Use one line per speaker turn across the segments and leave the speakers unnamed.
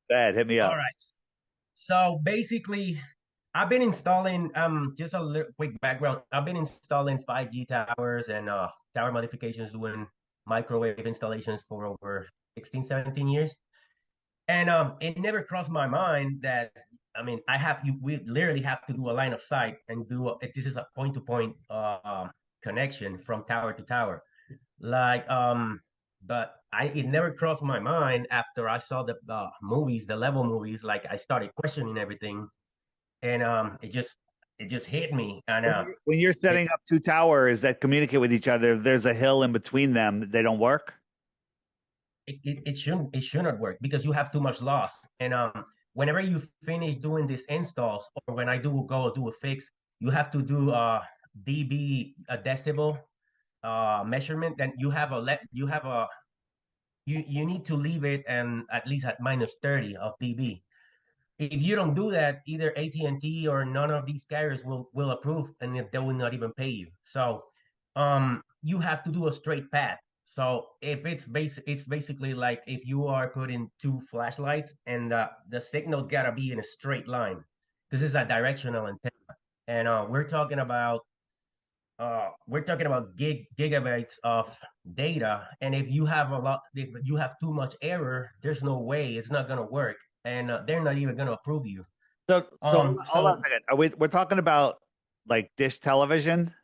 Bad, hit me
All
up.
right. So basically, I've been installing just a little quick background. I've been installing 5G towers and tower modifications, doing microwave installations for over 16, 17 years. And it never crossed my mind that we literally have to do a line of sight and this is a point to point connection from tower to tower. Like, but it never crossed my mind after I saw the movies, the level movies. Like, I started questioning everything, and it just hit me, and
When you're
it,
setting up two towers that communicate with each other, there's a hill in between them. They don't work.
it should not work because you have too much loss. And whenever you finish doing these installs, or when I do go do a fix, you have to do dB, a decibel measurement. Then you need to leave it and at least at minus 30 of dB. If you don't do that, either AT&T or none of these carriers will approve, and if they will not even pay you. So you have to do a straight path. So if it's basically like if you are putting two flashlights, and the signal gotta be in a straight line. This is a directional antenna, and we're talking about gigabytes of data. And if you have too much error, there's no way it's not gonna work, and they're not even gonna approve you.
So hold on a
So
second. We're talking about like dish television?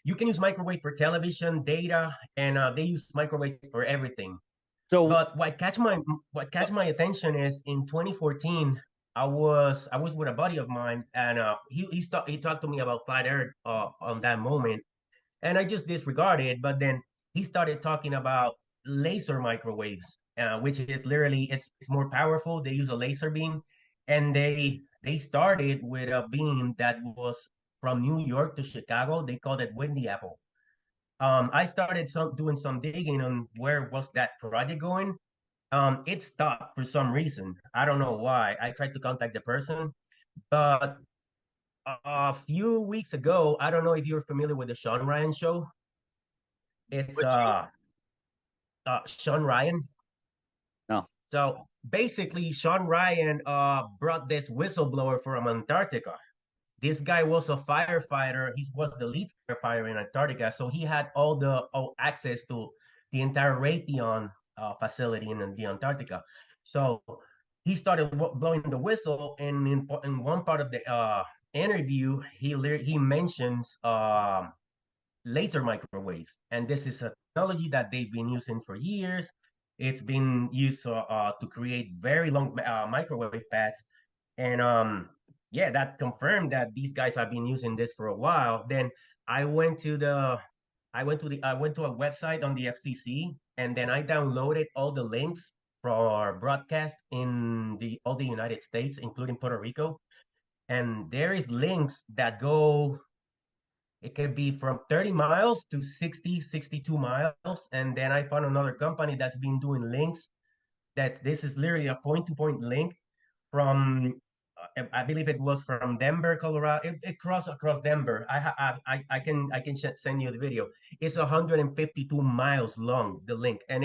you can use microwave for television, data, and they use microwave for everything.
So
But what catch my attention is in 2014, I was with a buddy of mine, and he talked to me about flat Earth on that moment, and I just disregarded. But then he started talking about laser microwaves, which is literally it's more powerful. They use a laser beam, and they started with a beam that was from New York to Chicago. They called it Windy Apple. I started doing some digging on where was that project going. It stopped for some reason. I don't know why. I tried to contact the person, but a few weeks ago, I don't know if you're familiar with the Sean Ryan show. It's
which one?
Sean Ryan.
No.
So basically, Sean Ryan brought this whistleblower from Antarctica. This guy was a firefighter. He was the lead firefighter in Antarctica, so he had all access to the entire Raytheon facility in the Antarctica. So he started blowing the whistle, and in one part of the interview, he mentions laser microwaves, and this is a technology that they've been using for years. It's been used to create very long microwave paths, and yeah, that confirmed that these guys have been using this for a while. Then I went to the I went to a website on the FCC, and then I downloaded all the links for our broadcast in the all the United States, including Puerto Rico. And there is links that go, it can be from 30 miles to 60, 62 miles. And then I found another company that's been doing links that this is literally a point to point link from I believe it was from Denver, Colorado. It crossed across Denver. I can send you the video. It's 152 miles long, the link, and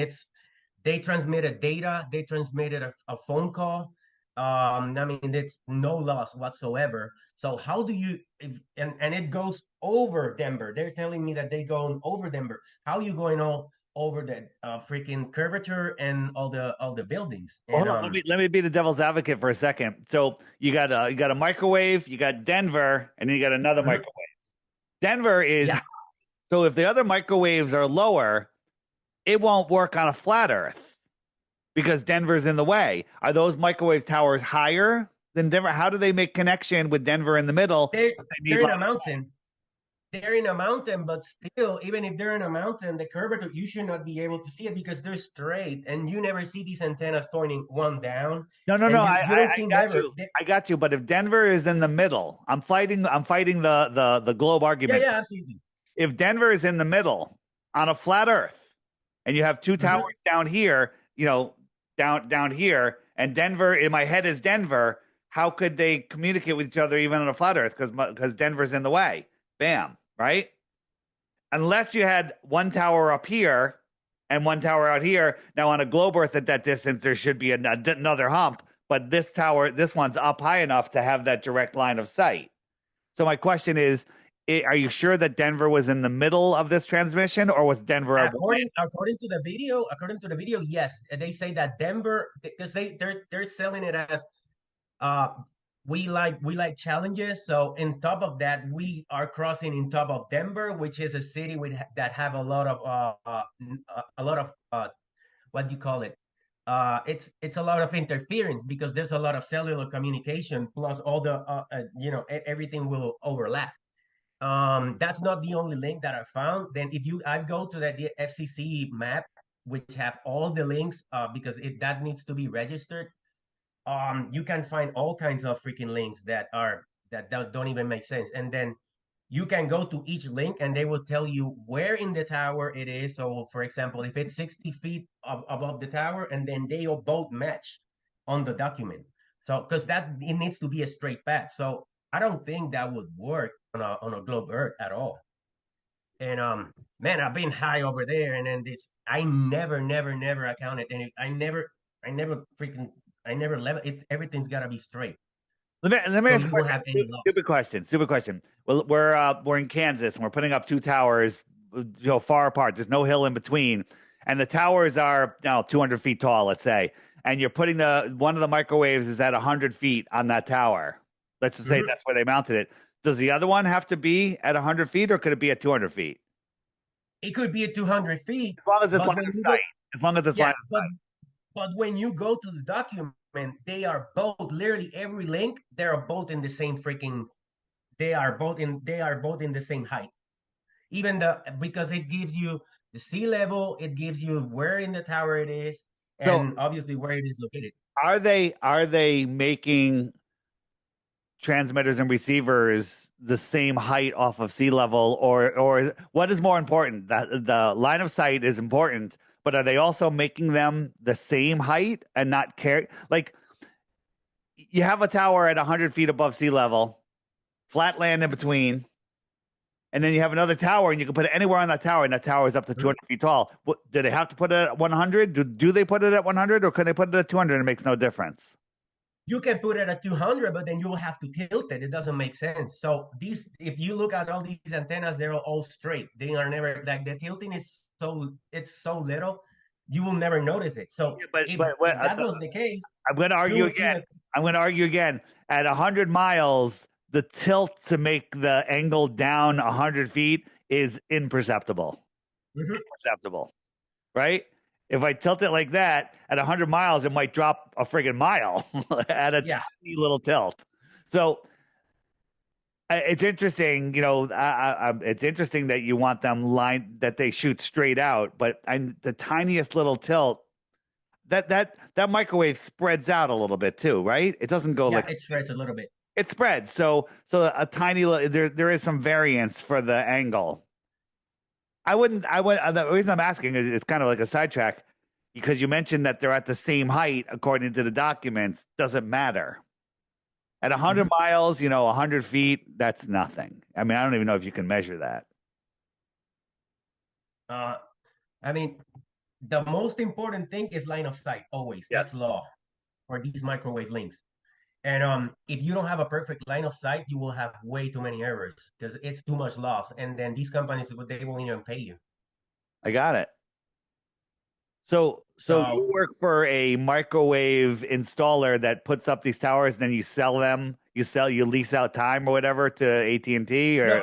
they transmitted data. They transmitted a phone call. I mean, it's no loss whatsoever. So how do you and it goes over Denver? They're telling me that they go over Denver. How are you going all over the freaking curvature and all the buildings?
Well,
And
hold on. Let me be the devil's advocate for a second. So you got a microwave, you got Denver, and then you got another
mhm.
microwave. Denver is
Yeah,
so if the other microwaves are lower, it won't work on a flat Earth because Denver's in the way. Are those microwave towers higher than Denver? How do they make connection with Denver in the middle?
they're
But they
they're
need
in a
line.
mountain. They're in a mountain, but still, even if they're in a mountain, the curvature, you should not be able to see it because they're straight, and you never see these antennas pointing one down,
No, no, no.
and
I,
you
I,
don't
I
see
got
never.
you. I got you. But if Denver is in the middle, I'm fighting the globe
Yeah,
argument.
yeah, absolutely.
If Denver is in the middle on a flat Earth, and you have two
Hmm.
towers down here, down here, and Denver in my head is Denver, how could they communicate with each other even on a flat Earth? Because Denver's in the way. Bam, right? Unless you had one tower up here and one tower out here. Now on a globe Earth at that distance, there should be another hump, but this one's up high enough to have that direct line of sight. So my question is, are you sure that Denver was in the middle of this transmission, or was Denver at one end?
According to the video, yes. And they say that Denver, because they're selling it as uh we like challenges. So in top of that, we are crossing in top of Denver, which is a city that have a lot of what do you call it? It's a lot of interference because there's a lot of cellular communication plus all the everything will overlap. That's not the only link that I found. Then if I go to the FCC map, which have all the links, because that needs to be registered. You can find all kinds of freaking links that don't even make sense. And then you can go to each link and they will tell you where in the tower it is. So for example, if it's 60 feet above the tower, and then they will both match on the document. So because it needs to be a straight path. So I don't think that would work on a globe Earth at all. And man, I've been high over there, and then I never accounted, and I never freaking, I never level it. Everything's got to be straight,
Let me
so
ask
you
a
won't
question.
have any loss.
Stupid question. Well, we're in Kansas and we're putting up two towers, far apart. There's no hill in between, and the towers are 200 feet tall, let's say, and you're putting one of the microwaves is at 100 feet on that tower. Let's just say that's where they mounted it. Does the other one have to be at 100 feet, or could it be at 200 feet?
It could be at 200 feet,
As long as it's
but
line
when
of
you
sight.
go,
As long as it's
yeah,
line of sight.
but when you go to the document, they are both literally every link. They are both in the same freaking. They are both in the same height. Even because it gives you the sea level, it gives you where in the tower it is,
So
and obviously where it is located.
are they making transmitters and receivers the same height off of sea level, or what is more important? That the line of sight is important, but are they also making them the same height and not care? Like you have a tower at 100 feet above sea level, flat land in between, and then you have another tower, and you can put it anywhere on that tower, and that tower is up to 200 feet tall. Do they have to put it at 100? Do they put it at 100, or can they put it at 200 and it makes no difference?
You can put it at 200, but then you will have to tilt it. It doesn't make sense. So if you look at all these antennas, they're all straight. They are never like the tilting is it's so little, you will never notice it. So
Yeah, but
if that was the case,
I'm going to
you
argue
will see
again.
that.
I'm going to argue again. At 100 miles, the tilt to make the angle down 100 feet is imperceptible.
Mhm.
Imperceptible, right? If I tilt it like that at 100 miles, it might drop a friggin' mile at a
Yeah,
tiny little tilt. So it's interesting, it's interesting that you want that they shoot straight out, but the tiniest little tilt, that microwave spreads out a little bit too, right? It doesn't go
yeah,
like
it spreads a little bit.
it spreads. So a tiny there is some variance for the angle. I would the reason I'm asking is it's kind of like a sidetrack because you mentioned that they're at the same height according to the documents. Doesn't matter. At 100 miles, 100 feet, that's nothing. I mean, I don't even know if you can measure that.
Uh, I mean, the most important thing is line of sight. Always,
Yes.
that's law for these microwave links. And if you don't have a perfect line of sight, you will have way too many errors because it's too much loss. And then these companies, they won't even pay you.
I got it. So you
So
work for a microwave installer that puts up these towers, and then you sell them. You lease out time or whatever to AT&T
no,
or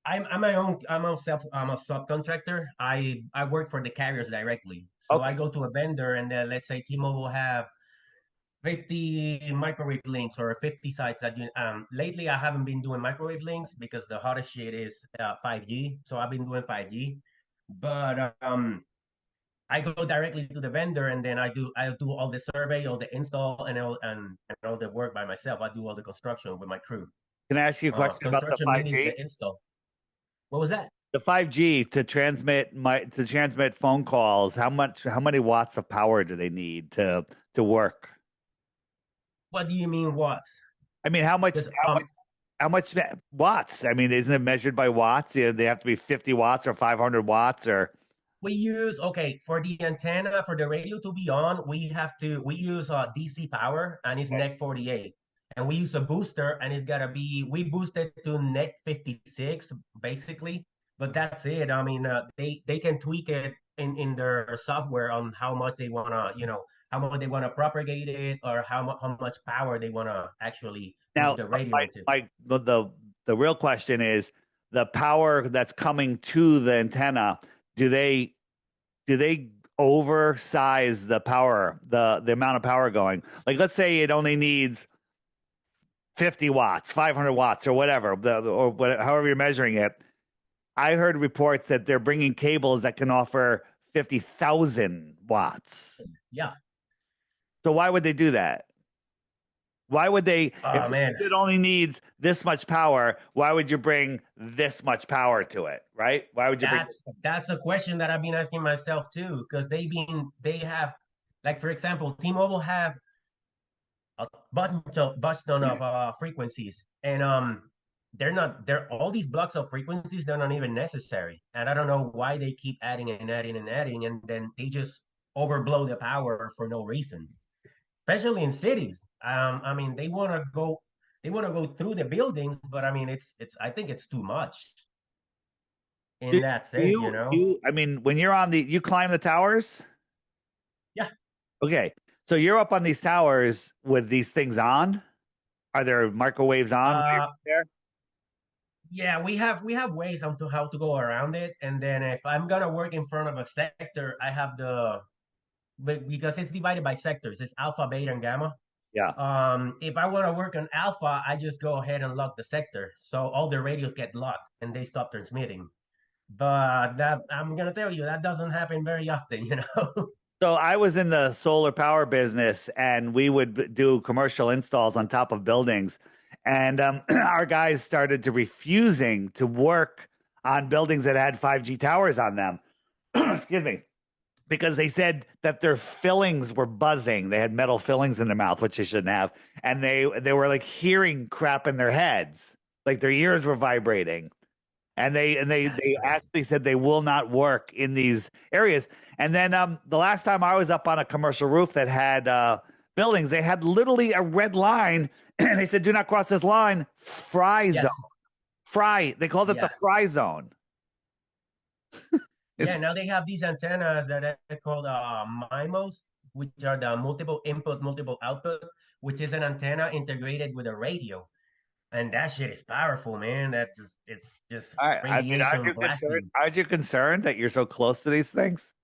I'm my own. I'm a subcontractor. I work for the carriers directly. So
okay.
I go to a vendor, and then let's say T-Mobile will have 50 microwave links or 50 sites that you lately I haven't been doing microwave links because the hottest shit is 5G. So I've been doing 5G. But I go directly to the vendor and then I do all the survey, all the install and all the work by myself. I do all the construction with my crew.
Can I ask you a question about the
Construction meaning
5G?
the install. What was that?
The 5G to transmit phone calls, how many watts of power do they need to work?
What do you mean watts?
I mean,
Because
how much watts? I mean, isn't it measured by watts? Yeah, they have to be 50 watts or 500 watts or
we use for the antenna for the radio to be on, we use DC power and it's
Okay.
net 48. And we use a booster and it's gotta be we boost it to net 56 basically. But that's it. I mean, they can tweak it in their software on how much they wanna, how much they wanna propagate it or how much power they wanna actually boost
Now,
the radio
my,
into.
my the real question is the power that's coming to the antenna. Do they do they oversize the power, the amount of power going? Like, let's say it only needs 50 watts, 500 watts, or whatever, however you're measuring it. I heard reports that they're bringing cables that can offer 50,000 watts.
Yeah.
So why would they do that? Why would they,
Oh
if
man.
it only needs this much power, why would you bring this much power to it, right? Why would you bring?
That's a question that I've been asking myself too, because they have like for example, T-Mobile have a bunch of frequencies, and they're all these blocks of frequencies they're not even necessary, and I don't know why they keep adding and adding and adding, and then they just overblow the power for no reason, especially in cities. I mean they want to go through the buildings, but I mean it's I think it's too much
Do,
in that
do
sense, you know.
I mean, when you're on you climb the towers?
Yeah.
Okay. So you're up on these towers with these things on? Are there microwaves on while you're
Uh,
up there?
yeah, we have ways on to how to go around it, and then if I'm gonna work in front of a sector, I have but because it's divided by sectors, it's alpha, beta, and gamma.
Yeah.
If I want to work on alpha, I just go ahead and lock the sector, so all the radios get locked and they stop transmitting. But that I'm gonna tell you that doesn't happen very often, you know.
So I was in the solar power business and we would do commercial installs on top of buildings. And our guys started to refusing to work on buildings that had 5G towers on them. Excuse me. Because they said that their fillings were buzzing. They had metal fillings in their mouth, which they shouldn't have. And they were like hearing crap in their heads, like their ears were vibrating. And
That's
they
crazy.
actually said they will not work in these areas. And then the last time I was up on a commercial roof that had buildings, they had literally a red line, and they said, "Do not cross this line." Fry zone.
Yes.
Fry. They called it the
Yeah.
fry zone.
Yeah,
It's
now they have these antennas that are called MIMOs, which are the multiple input, multiple output, which is an antenna integrated with a radio. And that shit is powerful, man. It's just
I mean,
radiation blasting.
aren't you concerned that you're so close to these things?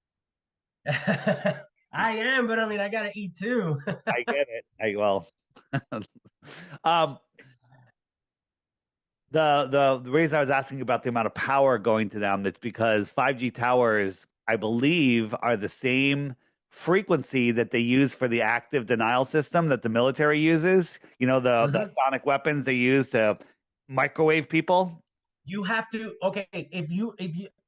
I am, but I mean, I gotta eat too.
I get it. Well, um, the reason I was asking about the amount of power going to them, it's because 5G towers, I believe, are the same frequency that they use for the active denial system that the military uses. You know, the
Mhm.
sonic weapons they use to microwave people.
You have to okay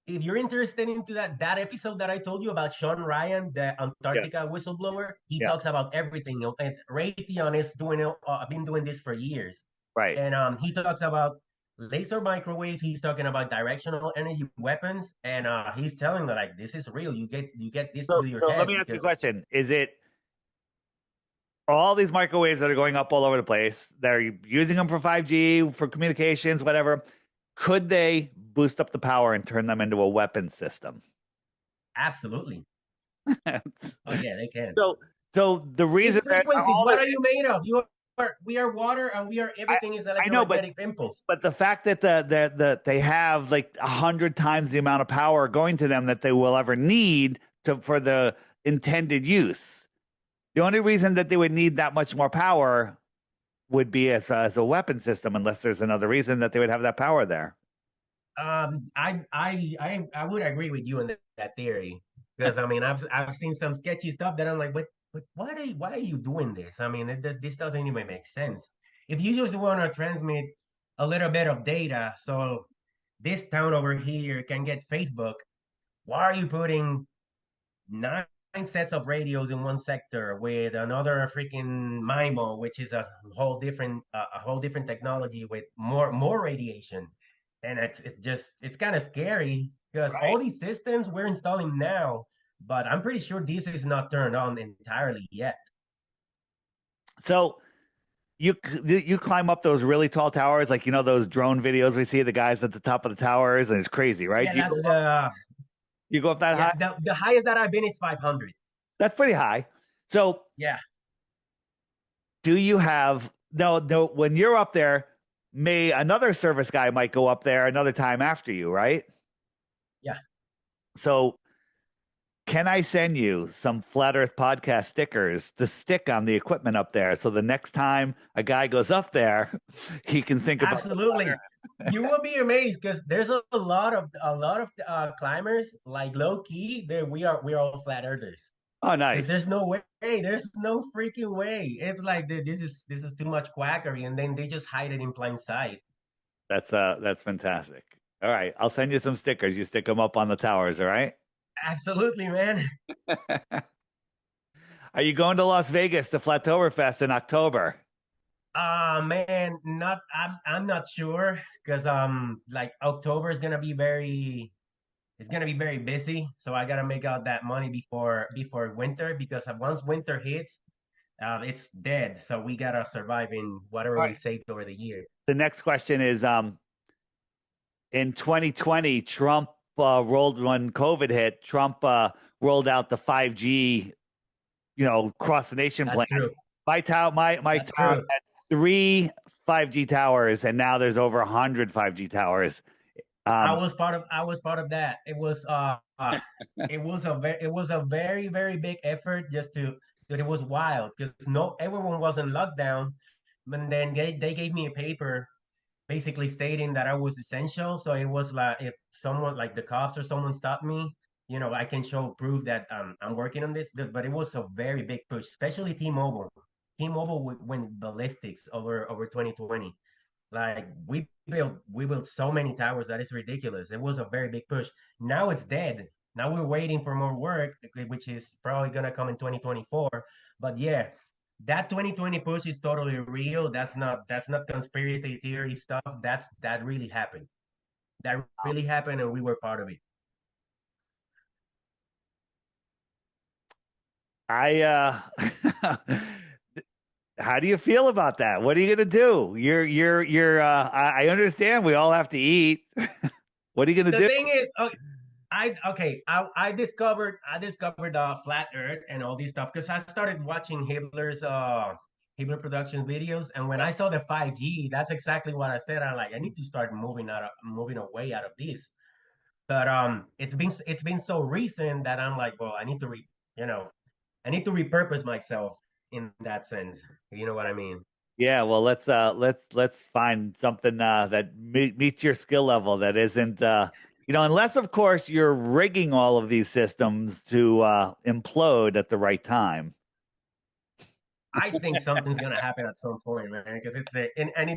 if you're interested into that episode that I told you about Sean Ryan, the
Yeah,
Antarctica whistleblower, he
yeah,
talks about everything. And Raytheon is been doing this for years,
right.
and he talks about laser microwaves. He's talking about directional energy weapons, and he's telling me like this is real. You get this
So,
through your
so let
head
me ask you a
because
question: Is it all these microwaves that are going up all over the place? They're using them for 5G, for communications, whatever. Could they boost up the power and turn them into a weapon system?
absolutely. Oh yeah, they can.
so, so the
It's
reason that
frequencies.
all
What
this,
are you made of? We are water, and we are
I,
everything is
I know,
electromagnetic impulse.
but the fact that they have like 100 times the amount of power going to them that they will ever need to for the intended use. The only reason that they would need that much more power would be as a weapon system, unless there's another reason that they would have that power there.
I would agree with you on that theory because I mean I've seen some sketchy stuff that I'm like, but why are you doing this? I mean, this doesn't even make sense. If you just want to transmit a little bit of data, so this town over here can get Facebook, why are you putting nine sets of radios in one sector with another freaking MIMO, which is a whole different technology with more radiation, and it's kind of scary. because all
Right.
these systems we're installing now, but I'm pretty sure this is not turned on entirely yet.
So you climb up those really tall towers, like those drone videos we see of the guys at the top of the towers, and it's crazy, right?
Yeah, that's the
You go up that
yeah
high?
the highest that I've been is 500.
That's pretty high. So
Yeah,
do you have no when you're up there, may another service guy might go up there another time after you, right?
yeah.
So can I send you some Flat Earth podcast stickers to stick on the equipment up there so the next time a guy goes up there, he can think about the flat
Absolutely. You will be amazed because there's a lot of climbers like low key that we're all flat earthers.
Oh,
Because
nice.
there's no way, there's no freaking way. It's like this is too much quackery, and then they just hide it in plain sight.
That's fantastic. All right, I'll send you some stickers. You stick them up on the towers, all right?
Absolutely, man.
Are you going to Las Vegas to Flattoberfest in October?
Man, not I'm not sure because like October is gonna be very it's gonna be very busy. So I gotta make out that money before winter because once winter hits, it's dead. So we gotta survive in whatever
All
we
right.
saved over the year.
The next question is in 2020, Trump rolled when COVID hit, Trump rolled out the 5G, cross the nation
That's
plan.
true.
My
That's
town
true.
had three 5G towers, and now there's over 100 5G towers. Um,
I was part of that. It was a very very big effort just to that it was wild because no everyone was in lockdown, and then they gave me a paper basically stating that I was essential. So it was like if someone like the cops or someone stopped me, I can show proof that I'm working on this. But it was a very big push, especially T-Mobile. T-Mobile went ballistics over 2020. Like we built so many towers that it's ridiculous. It was a very big push. Now it's dead. Now we're waiting for more work, which is probably gonna come in 2024. But yeah, that 2020 push is totally real. That's not conspiracy theory stuff. That really happened. That really happened, and we were part of it.
I how do you feel about that? What are you gonna do? You're I understand we all have to eat. What are you gonna
The
do?
thing is, I discovered flat Earth and all this stuff because I started watching Hibler Productions videos, and when I saw the 5G, that's exactly what I said. I'm like, I need to start moving away out of this. But it's been so recent that I'm like, well, you know, I need to repurpose myself in that sense. You know what I mean?
Yeah, well, let's find something that meets your skill level that isn't unless of course you're rigging all of these systems to implode at the right time.
I think something's gonna happen at some point, man, because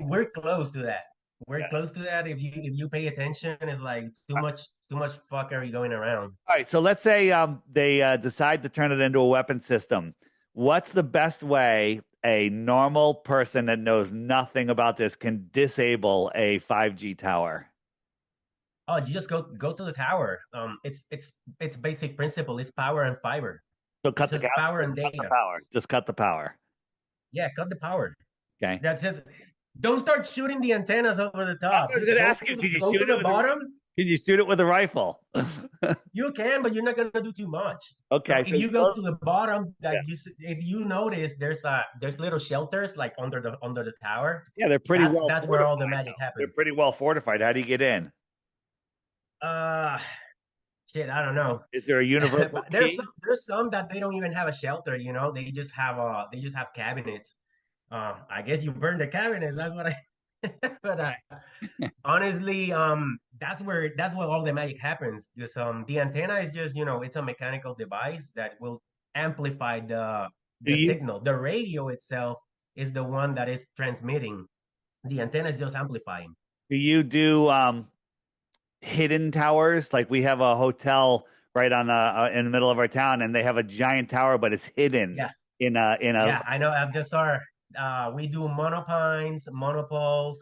we're close to that. We're
Yeah.
close to that. If you pay attention, it's like too much fuckery going around.
All right, so let's say they decide to turn it into a weapon system. What's the best way a normal person that knows nothing about this can disable a 5G tower?
Oh, you just go to the tower. It's basic principle. It's power and fiber.
So
It's just power and
cut the
data.
power. Just cut the power.
Yeah, cut the power.
Okay.
That's just don't start shooting the antennas over the
I
top.
was
Just
going to
go
ask you,
to go to the bottom.
can you shoot it with a rifle?
You can, but you're not gonna do too much. So
Okay,
if
so
you go to the bottom,
yeah,
if you notice, there's little shelters like under the tower.
yeah, they're pretty
That's
well
that's where all the
fortified
magic
though. They're
happens.
pretty well fortified. How do you get in?
Uh, shit, I don't know.
Is there a universal
But there's
key?
some there's some that they don't even have a shelter. They just have cabinets. I guess you burn the cabinets. That's what I. But honestly, that's where all the magic happens. Because the antenna is just it's a mechanical device that will amplify the
Do
the
you
signal. The radio itself is the one that is transmitting. The antenna is just amplifying.
do hidden towers? Like we have a hotel right on in the middle of our town, and they have a giant tower, but it's hidden
Yeah,
in a.
yeah, I know. Just our we do monopines, monopoles,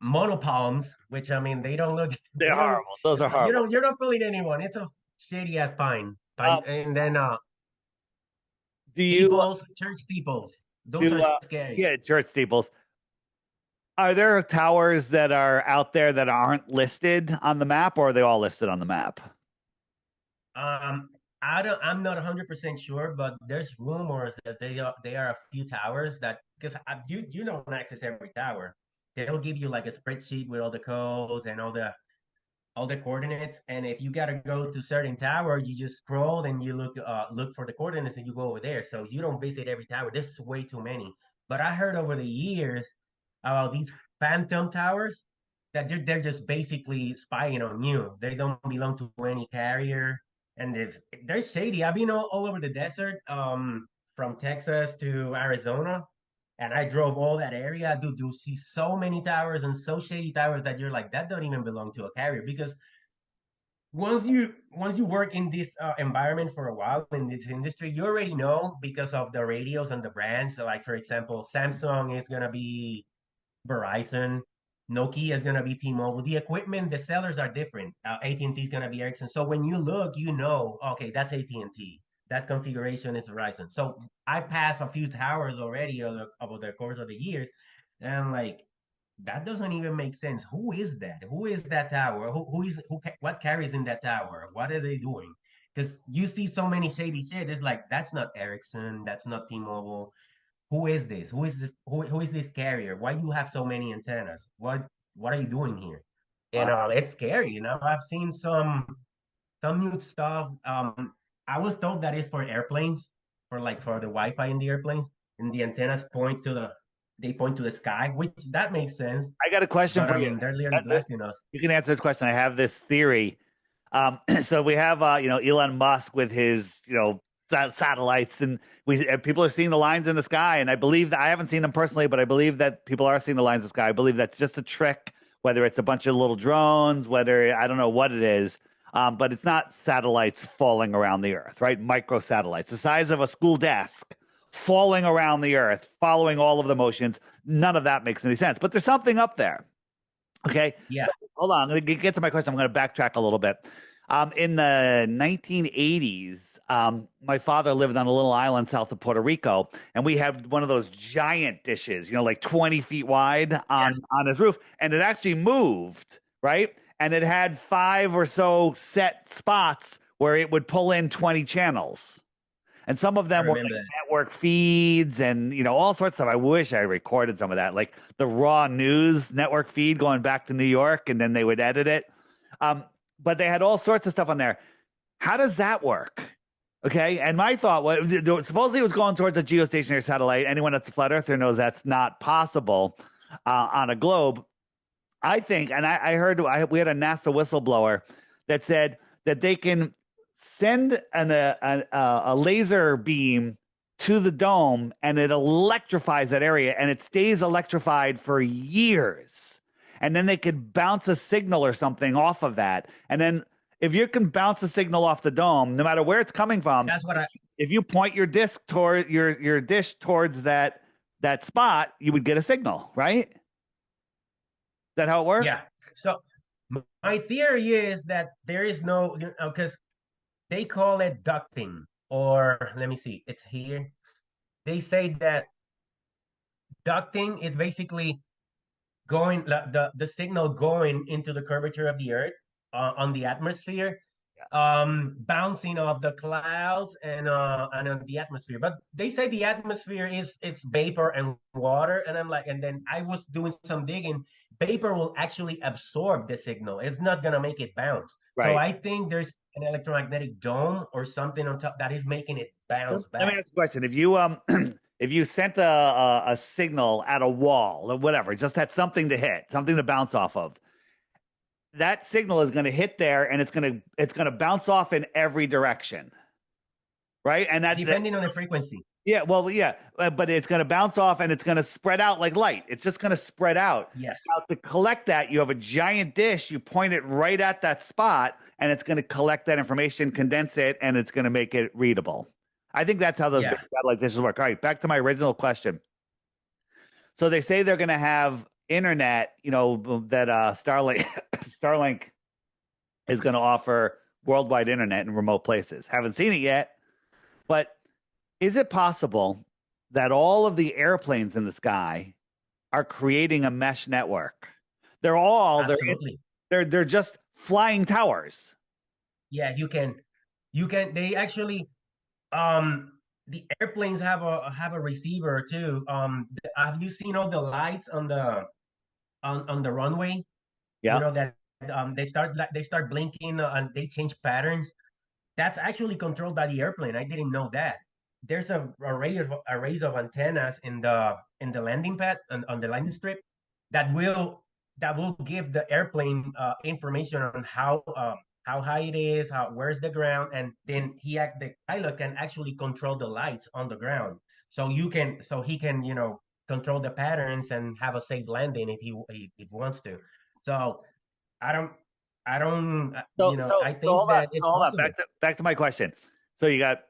monopalms, which I mean they don't look
They're
they don't
horrible. Those are horrible.
you're not fooling anyone. It's a shady ass pine,
Um,
and then
do you
steeples, church steeples. Those
do
are scary.
yeah, church steeples? Are there towers that are out there that aren't listed on the map, or are they all listed on the map?
Um, I'm not 100% sure, but there's rumors that they are a few towers that because you don't access every tower. They'll give you like a spreadsheet with all the codes and all the coordinates. And if you gotta go to certain tower, you just scroll and you look for the coordinates and you go over there. So you don't visit every tower. There's way too many. But I heard over the years about these phantom towers that they're just basically spying on you. They don't belong to any carrier, and they're shady. I've been all over the desert, from Texas to Arizona, and I drove all that area. Dude, you see so many towers and so shady towers that you're like, that don't even belong to a carrier. Because once you work in this environment for a while in this industry, you already know because of the radios and the brands. So like for example, Samsung is gonna be Verizon, Nokia is gonna be T-Mobile. The equipment, the sellers are different. AT&T is gonna be Ericsson. So when you look, you know, okay, that's AT&T. That configuration is Verizon. So I passed a few towers already over the course of the years, and like that doesn't even make sense. Who is that? Who is that tower? What carries in that tower? What are they doing? Because you see so many shady shit. It's like that's not Ericsson, that's not T-Mobile. Who is this? Who is this carrier? Why do you have so many antennas? What are you doing here? And it's scary. I've seen some new stuff. I was told that is for airplanes, for the Wi-Fi in the airplanes, and the antennas point to the sky, which that makes sense.
I got a question
But
for
I
you.
mean, they're literally blasting us.
You can answer this question. I have this theory. So we have, Elon Musk with his, satellites, and people are seeing the lines in the sky. And I believe that I haven't seen them personally, but I believe that people are seeing the lines in the sky. I believe that's just a trick, whether it's a bunch of little drones, whether I don't know what it is. But it's not satellites falling around the Earth, right? Micro satellites, the size of a school desk, falling around the Earth, following all of the motions. None of that makes any sense. But there's something up there. Okay.
Yeah,
So hold on. I'm going to get to my question. I'm going to backtrack a little bit. In the 1980s, my father lived on a little island south of Puerto Rico, and we had one of those giant dishes, like 20 feet wide
yeah,
on his roof, and it actually moved, right? And it had five or so set spots where it would pull in 20 channels. And some of
I
them were
remember
like
that.
network feeds and all sorts of stuff. I wish I recorded some of that, like the raw news network feed going back to New York, and then they would edit it. But they had all sorts of stuff on there. How does that work? Okay. And my thought was supposedly it was going towards a geostationary satellite. Anyone that's a flat earther knows that's not possible on a globe. I think, and I heard we had a NASA whistleblower that said that they can send a laser beam to the dome and it electrifies that area and it stays electrified for years. And then they could bounce a signal or something off of that. And then if you can bounce a signal off the dome, no matter where it's coming from,
That's what I.
if you point your disc toward your dish towards that spot, you would get a signal, right? Is that how it works?
Yeah. So my theory is that there is no, because they call it ducting, or let me see, it's here. They say that ducting is basically going the signal going into the curvature of the earth, on the atmosphere, bouncing off the clouds and on the atmosphere. But they say the atmosphere is it's vapor and water, and I'm like, and then I was doing some digging. Vapor will actually absorb the signal. It's not gonna make it bounce. So
Right.
I think there's an electromagnetic dome or something on top that is making it bounce
Let me
back.
ask you a question. If you if you sent a signal at a wall or whatever, just had something to hit, something to bounce off of, that signal is going to hit there and it's going to bounce off in every direction, right? And that
Depending on the frequency.
yeah, well, yeah, but it's going to bounce off and it's going to spread out like light. It's just going to spread out.
Yes.
Now, to collect that, you have a giant dish, you point it right at that spot, and it's going to collect that information, condense it, and it's going to make it readable. I think that's how those big
Yeah.
satellite dishes work. All right, back to my original question. So they say they're going to have internet, that Starlink Starlink is going to offer worldwide internet in remote places. Haven't seen it yet, but is it possible that all of the airplanes in the sky are creating a mesh network? They're all
Absolutely.
they're just flying towers.
Yeah, you can they actually um the airplanes have a receiver too. Have you seen all the lights on the runway? You
Yeah.
know that they start blinking and they change patterns. That's actually controlled by the airplane. I didn't know that. There's a arrays of antennas in the landing pad on the landing strip that will give the airplane information on how high it is, where's the ground, and then the pilot can actually control the lights on the ground. So he can control the patterns and have a safe landing if he wants to. So I don't I don't I think that
So
it's
hold on.
possible.
Back to my question. So you got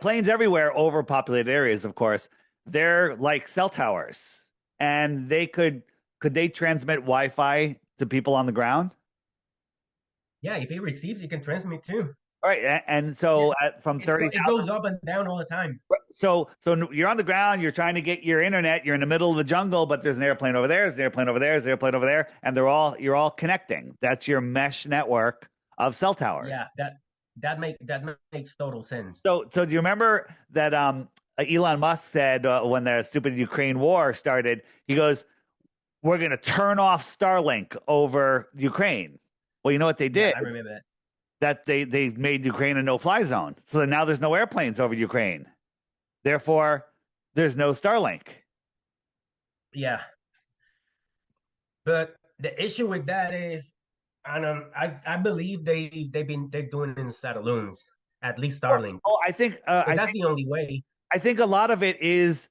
planes everywhere over populated areas, of course. They're like cell towers, and could they transmit Wi-Fi to people on the ground?
Yeah, if he receives, he can transmit too.
All right, and
Yeah,
so from
it
30,000.
goes up and down all the time.
So you're on the ground, you're trying to get your internet, you're in the middle of the jungle, but there's an airplane over there, there's an airplane over there, there's an airplane over there, and you're all connecting. That's your mesh network of cell
Yeah,
towers.
that makes total sense.
So do you remember that Elon Musk said when the stupid Ukraine war started, he goes, "We're going to turn off Starlink over Ukraine." Well, you know what they
Yeah,
did?
I remember that.
That they made Ukraine a no-fly zone. So now there's no airplanes over Ukraine. Therefore, there's no Starlink.
Yeah, but the issue with that is, and I believe they're doing it in satelloons, at least Starlink,
Oh,
because that's the only way.
I think a lot of it is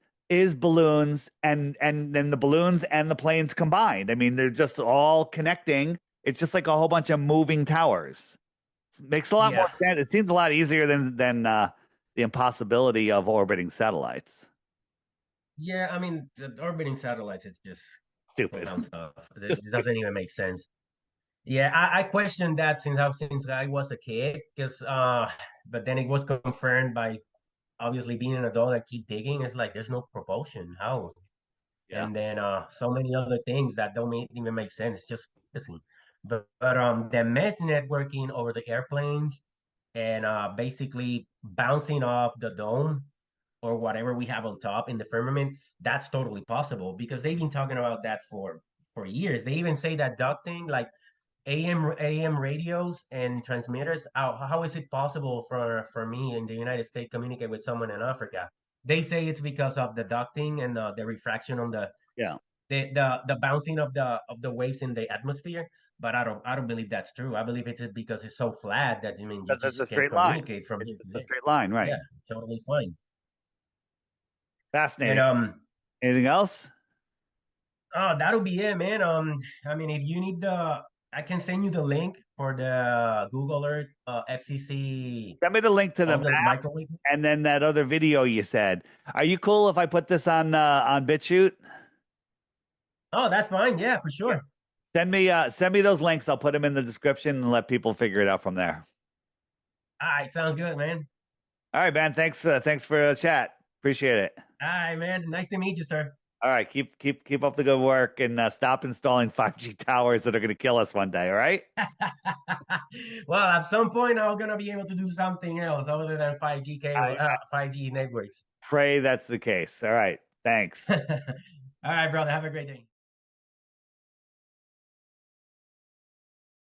balloons and then the balloons and the planes combined. I mean, they're just all connecting. It's just like a whole bunch of moving towers. Makes a lot more
Yeah,
sense. It seems a lot easier than the impossibility of orbiting satellites.
yeah. I mean, the orbiting satellites is just
Stupid.
clown stuff. It
Just
doesn't even make sense. Yeah, I questioned that since I was a kid, because but then it was confirmed by obviously being an adult. I keep digging. It's like there's no propulsion. How?
yeah.
And then so many other things that don't even make sense. Just listen. But the mesh networking over the airplanes and basically bouncing off the dome or whatever we have on top in the firmament, that's totally possible because they've been talking about that for years. They even say that ducting, like AM radios and transmitters. How is it possible for me in the United States communicate with someone in Africa? They say it's because of the ducting and the refraction on
Yeah.
the bouncing of the waves in the atmosphere. But I don't believe that's true. I believe it's because it's so flat that I mean you
That's a
just can
straight line.
communicate from
It's
here to
a
there.
straight line, right?
Yeah, totally fine. And
Fascinating. Anything else?
oh, that'll be it, man. I mean, if you need I can send you the link for the Google Earth, FCC,
Send me the link to the
all the
map
microwave.
and then that other video you said. Are you cool if I put this on BitChute?
Oh, that's fine. Yeah, for sure.
Send me those links. I'll put them in the description and let people figure it out from there.
All right, sounds good, man.
All right, man. Thanks for the chat. Appreciate it.
All right, man. Nice to meet you, sir.
All right, keep up the good work and stop installing 5G towers that are going to kill us one day. All right.
Well, at some point, I'm gonna be able to do something else other than 5G cable,
I
5G networks.
pray that's the case. All right. Thanks.
All right, brother. Have a great day.